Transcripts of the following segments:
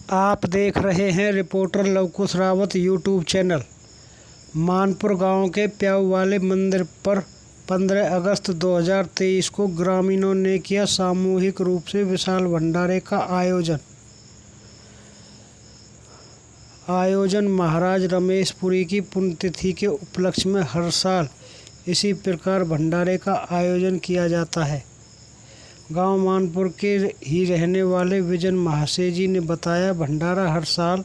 आप देख रहे हैं reporter Lavkush Rawat YouTube channel. Manpur गांव के प्याऊ वाले मंदिर पर 15 अगस्त 2023 को ग्रामीणों ने किया सामूहिक रूप से विशाल भंडारे का आयोजन महाराज रमेशपुरी की पुण्यतिथि के उपलक्ष्य में हर साल इसी प्रकार भंडारे का आयोजन किया जाता है। गांव मानपुर के ही रहने वाले विजन महाशय जी ने बताया, भंडारा हर साल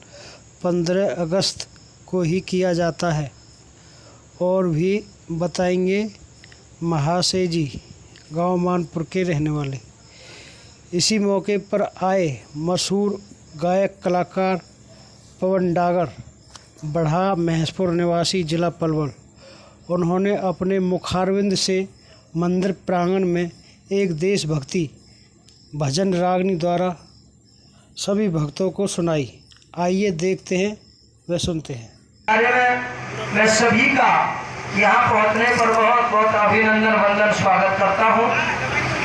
15 अगस्त को ही किया जाता है। और भी बताएंगे महाशय जी, गांव मानपुर के रहने वाले। इसी मौके पर आए मशहूर गायक कलाकार पवन डागर, बढ़ा महसपुर निवासी जिला पलवल। उन्होंने अपने मुखारविंद से मंदिर प्रांगण में एक देशभक्ति भजन रागनी द्वारा सभी भक्तों को सुनाई। आइए देखते हैं व सुनते हैं। मैं सभी का यहाँ पहुँचने पर बहुत बहुत अभिनंदन वंदन स्वागत करता हूँ।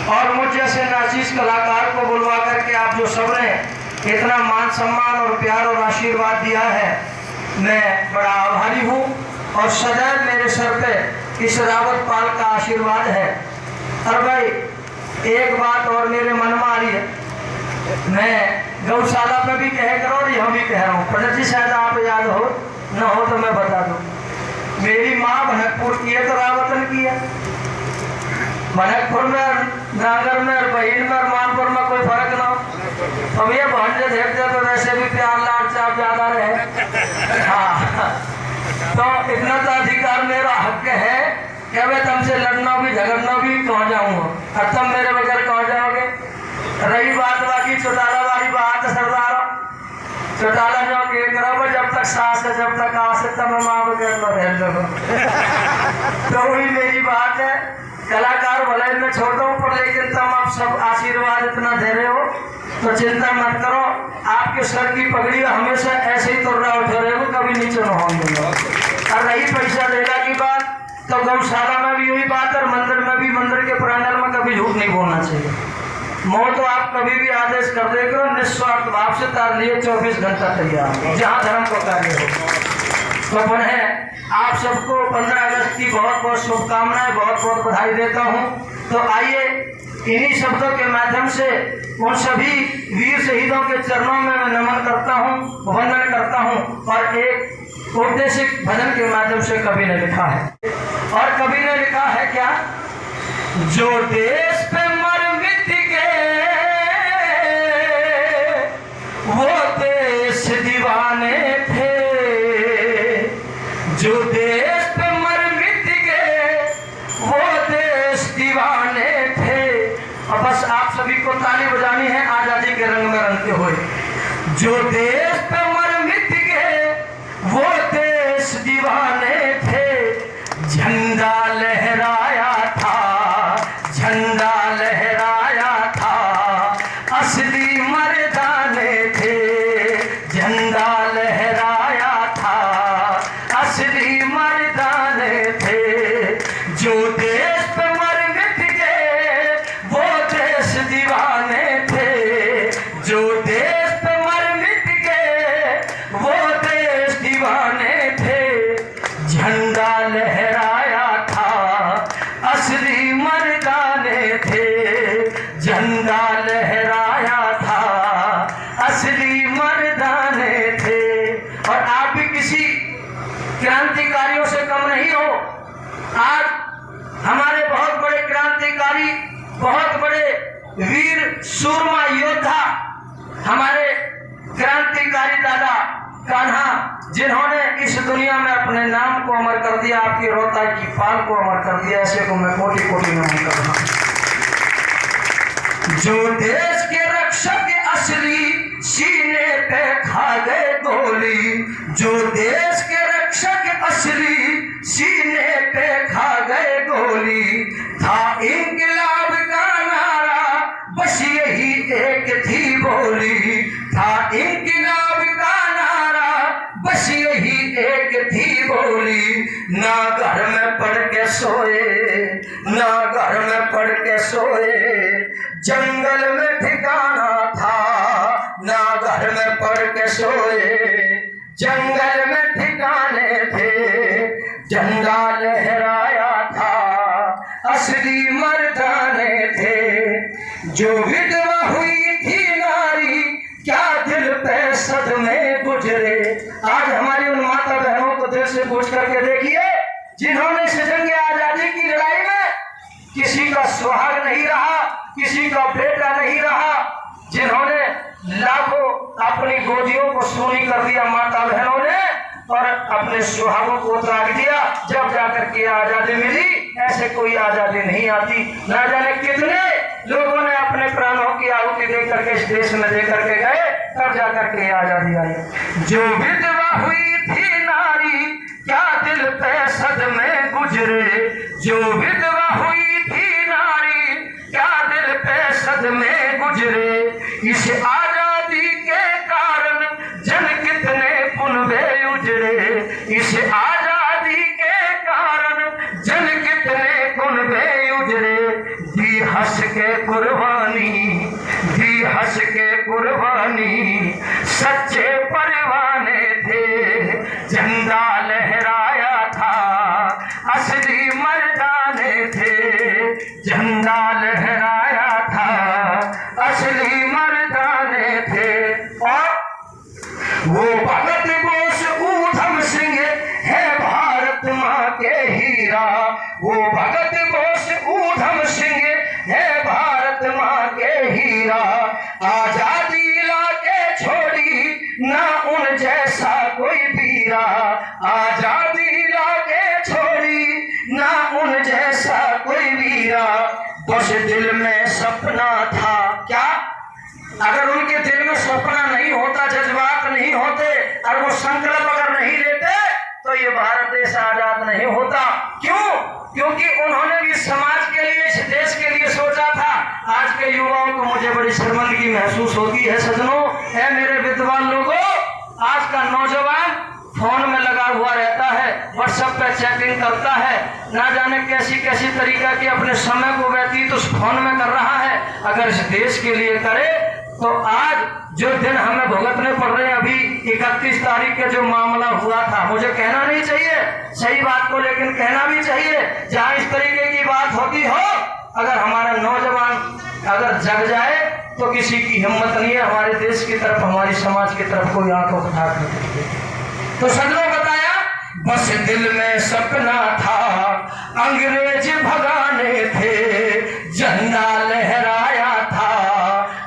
और मुझ जैसे नाचीज कलाकार को बुलवा करके आप जो सबने इतना मान सम्मान और प्यार और आशीर्वाद दिया है, मैं बड़ा आभारी हूँ। और सदैव मेरे सर पे इस रावत पाल का आशीर्वाद है। और भाई एक बात और मेरे मन में आ रही है, मैं गौशाला पे भी कह करो और यह भी कह रहा हूँ। पंडित जी शायद आप याद हो न हो तो मैं बता दूँ, मेरी माँ भनकपुर की है तो रावतन की है। भनकपुर में, नागर में, बहीन में और मानपुर में कोई फर्क ना हो। अब ये भांजे देखते तो वैसे भी प्यार लाड चाप ज्यादा रहे। हाँ, तो इतना तो अधिकार मेरा हक है कि मैं तुमसे लड़ना भी झगड़ना भी कहाँ जाऊंगा और तुम मेरे बगैर कहाँ जाओगे। रही बात बाकी चौटाला वाली बात, सरदार चौटाला जो के करो, जब तक सास है जब तक आस है तब मैं माँ बगैर न रह दो। तो वही मेरी बात है। कलाकार भले मैं छोटा हूँ पर लेकिन तुम आप सब आशीर्वाद इतना दे रहे हो तो चिंता मत करो। आपके सर की पगड़ी हमेशा ऐसे ही तुर्रा उठे रहेगा, कभी नीचे न होंगे। और रही पैसा देगा की बात, तो गौशाला में भी वही बात और मंदिर में भी, मंदिर के प्रांगण में कभी झूठ नहीं बोलना चाहिए। मोह तो आप कभी भी आदेश कर दे करो, निस्वार्थ भाव से तार लिए 24 घंटा तैयार जहाँ धर्म को कार्य हो। तो पुनः आप सबको 15 अगस्त की बहुत बहुत शुभकामनाएं, बहुत बहुत बधाई देता हूँ। तो आइए इन्हीं शब्दों के माध्यम से उन सभी वीर शहीदों के चरणों में मैं नमन करता हूँ, वंदन करता हूँ। और एक उपदेशिक भजन के माध्यम से कवि ने लिखा है, और कवि ने लिखा है क्या, जो देश पे मर मिट गए वो देश दीवाने थे, जो देश पे मर मिट गए वो देश दीवाने थे। और बस आप सभी को ताली बजानी है आजादी के रंग में रंगते हुए। जो देश पे मर मिट गए वो देश दीवाने थे, झंडा लहराया था, झंडा लहराया था, असली मर्दाने थे, झंडा लहराया था, असली मर्दाने थे। जो देश पे मर मिट गए वो देश दीवाने थे, जो देश पे मर मिट गए वो देश दीवाने थे, झंडा लहराया था, असली मर्दाने थे, झंडा लहराया था, असली मर्दाने थे। और आप भी किसी क्रांतिकारियों से कम नहीं हो। आज हमारे बहुत बड़े क्रांतिकारी, बहुत बड़े वीर सूरमा योद्धा, हमारे क्रांतिकारी दादा कान्हा, जिन्होंने इस दुनिया में अपने नाम को अमर कर दिया, आपकी रोहता की फाल को अमर कर दिया, ऐसे को मैं कोटि कोटि नमन करता हूं। जो देश के रक्षक असली सीने पे खा गए गोली, जो देश के रक्षक असली सीने पे खा गए गोली, था इंकलाब का नारा बस यही एक थी बोली, था इंकलाब का नारा बस यही एक थी बोली। ना घर में पढ़ के सोए, ना घर में पढ़ के सोए, जंगल में ठिकाना था, ना घर में पड़ के सोए, जंगल में ठिकाने थे, झंडा लहराया था, असली मर्दाने थे। जो विधवा हुई थी नारी, क्या दिल पे सदमे गुजरे। आज हमारी उन माता बहनों को दिल से पूछ करके देखिए, जिन्होंने जंग आजादी की लड़ाई में किसी का सुहाग नहीं रहा, किसी का बेटा नहीं रहा, जिन्होंने लाखों अपनी गोदियों को सूनी कर दिया माता बहनों ने, और अपने सुहागों को त्याग दिया, जब जाकर के आजादी मिली। ऐसे कोई आजादी नहीं आती। ना जाने कितने लोगों ने अपने प्राणों की आहुति दे करके इस देश में दे करके गए, तब जाकर के आजादी आई। जो विधवा हुई थी नारी, क्या दिल पे सदमे गुजरे। जो विधवा हुई थी नारी, क्या दिल पे सदमे गुजरे। इस आजादी के कारण जन कितने पुनवे उजड़े। इस आजादी के कारण जन कितने पुनवे उजड़े। दी हंस के कुर्बानी, दी हंस के कुर्बानी, सच्चे परवाने थे, झंडा लहराया था, असली मर्दाने थे, झंडा लहराया था, असली मर्दाने थे। और वो भगत बोस ऊधम सिंह है भारत माँ के हीरा। वो भगत बोस ऊधम सिंह है भारत माँ के हीरा। आजादी लाके छोड़ी ना उन जैसा कोई वीरा। आजादी लाके छोड़ी ना उन जैसा कोई वीरा। बस दिल में सपना था। क्या अगर उनके दिल में सपना नहीं होता, जज्बात नहीं होते, और वो संकल्प अगर नहीं लेते, तो ये भारत देश आजाद नहीं होता। क्यों? क्योंकि उन्होंने भी समाज के लिए, इस देश के लिए सोचा था। आज के युवाओं को मुझे बड़ी शर्मिंदगी महसूस होती है सजनों, है मेरे विद्वान लोगों। आज का नौजवान फोन में लगा हुआ रहता है, व्हाट्सएप पे चैटिंग करता है, ना जाने कैसी कैसी तरीका की अपने समय को व्यतीत उस फोन में कर रहा है। अगर इस देश के लिए करे तो आज जो दिन हमें भुगतने पड़ रहे हैं, अभी 31 तारीख के जो मामला हुआ था, मुझे कहना नहीं चाहिए सही बात को, लेकिन कहना भी चाहिए। जहाँ इस तरीके की बात होती हो, अगर हमारा नौजवान अगर जग जाए तो किसी की हिम्मत नहीं है हमारे देश की तरफ, हमारी समाज की तरफ कोई आंख उठा कर। तो सजनों बताया, बस दिल में सपना था, अंग्रेज भगाने थे, झंडा लहराया था,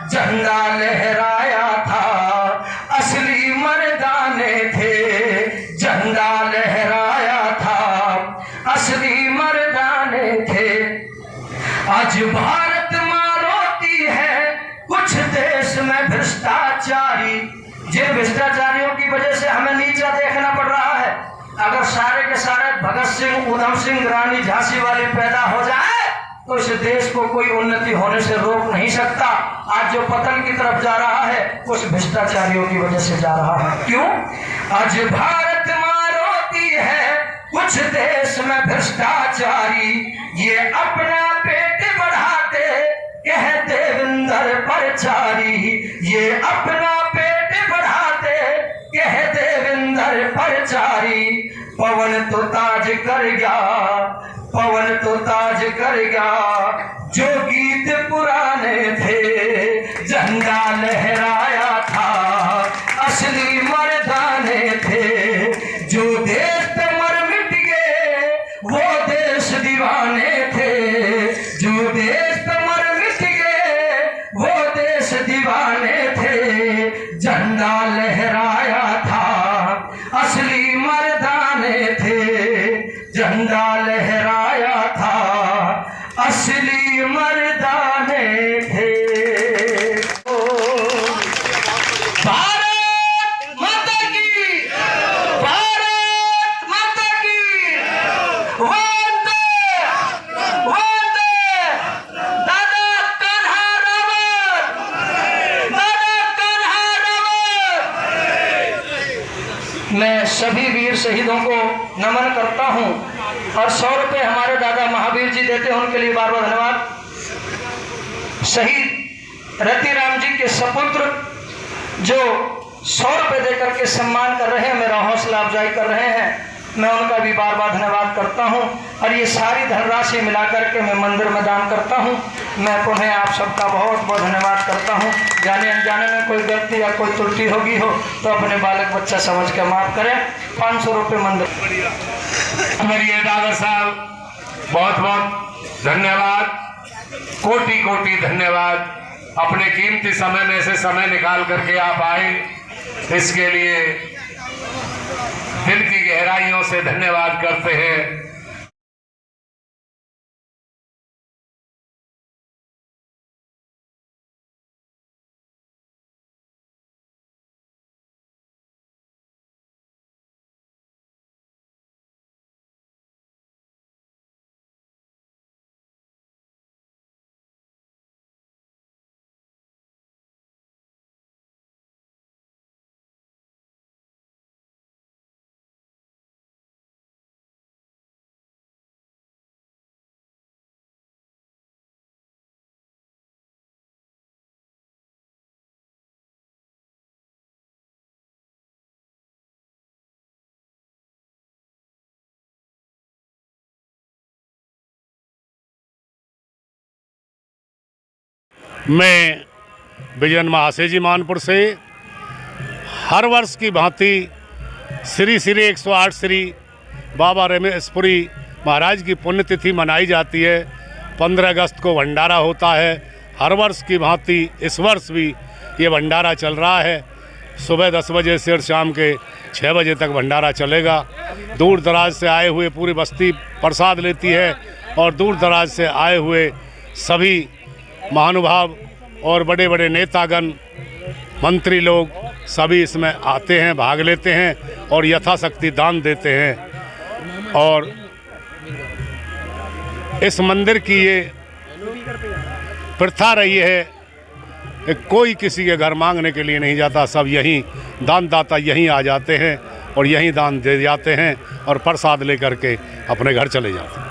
झंडा लहराया था, असली मर्दाने थे, झंडा लहराया था, असली मर्दाने थे। आज भारत माँ रोती है, कुछ देश में भ्रष्टाचारी। जिन भ्रष्टाचारियों की वजह से हमें नीचा देखना पड़ रहा है, अगर सारे के सारे भगत सिंह, उधम सिंह, रानी झांसी वाले पैदा हो जाए तो इस देश को कोई उन्नति होने से रोक नहीं सकता। आज जो पतन की तरफ जा रहा है, उस भ्रष्टाचारियों की वजह से जा रहा है। क्यों? आज भारत माँ रोती है, कुछ देश में भ्रष्टाचारी, ये अपना पेट बढ़ाते कहते विंदर परचारी। ये अपना पेट बढ़ाते कहते विंदर परचारी। पवन तो ताज कर गया, पवन तो ताज कर गया, जो गीत पुराने थे, झंडा लहराया था, असली मर्दाने थे। जो देश पे मर मिट गए वो देश दीवाने थे। जो देश पे मर मिट गए वो देश दीवाने थे। झंडा लहराया था, असली मर्दाने थे। झंडा लहराया था, असली मर्दाने थे। भारत माता की, भारत माता की, वंदे वंदे। दादा कान्हा रावत, दादा कान्हा रावत। मैं सभी वीर शहीदों को नमन करता हूं और 100 रुपये हमारे दादा महावीर जी देते हैं, उनके लिए बार बार धन्यवाद। शहीद रतिराम जी के सपुत्र जो 100 रुपये दे करके सम्मान कर रहे हैं, मेरा हौसला अफजाई कर रहे हैं, मैं उनका भी बार बार धन्यवाद करता हूं। और ये सारी धनराशि मिला करके मैं मंदिर में दान करता हूं। मैं पुनः आप सबका बहुत बहुत धन्यवाद करता हूं। जाने अनजाने में कोई गलती या कोई त्रुटि होगी हो तो अपने बालक बच्चा समझ के माफ करें। 500 रुपये मंदिर। मेरी डागर साहब बहुत बहुत धन्यवाद, कोटि कोटि धन्यवाद। अपने कीमती समय में से समय निकाल करके आप आए, इसके लिए दिल की गहराइयों से धन्यवाद करते हैं। मैं विजयन महाशय जी मानपुर से हर वर्ष की भांति श्री श्री 108 श्री बाबा रमेशपुरी महाराज की पुण्यतिथि मनाई जाती है। 15 अगस्त को भंडारा होता है। हर वर्ष की भांति इस वर्ष भी ये भंडारा चल रहा है। सुबह 10 बजे से और शाम के 6 बजे तक भंडारा चलेगा। दूर दराज से आए हुए पूरी बस्ती प्रसाद लेती है और दूर दराज से आए हुए सभी महानुभाव और बड़े बड़े नेतागण, मंत्री लोग सभी इसमें आते हैं, भाग लेते हैं और यथाशक्ति दान देते हैं। और इस मंदिर की ये प्रथा रही है कि कोई किसी के घर मांगने के लिए नहीं जाता, सब यहीं दानदाता यहीं आ जाते हैं और यहीं दान दे जाते हैं और प्रसाद लेकर के अपने घर चले जाते हैं।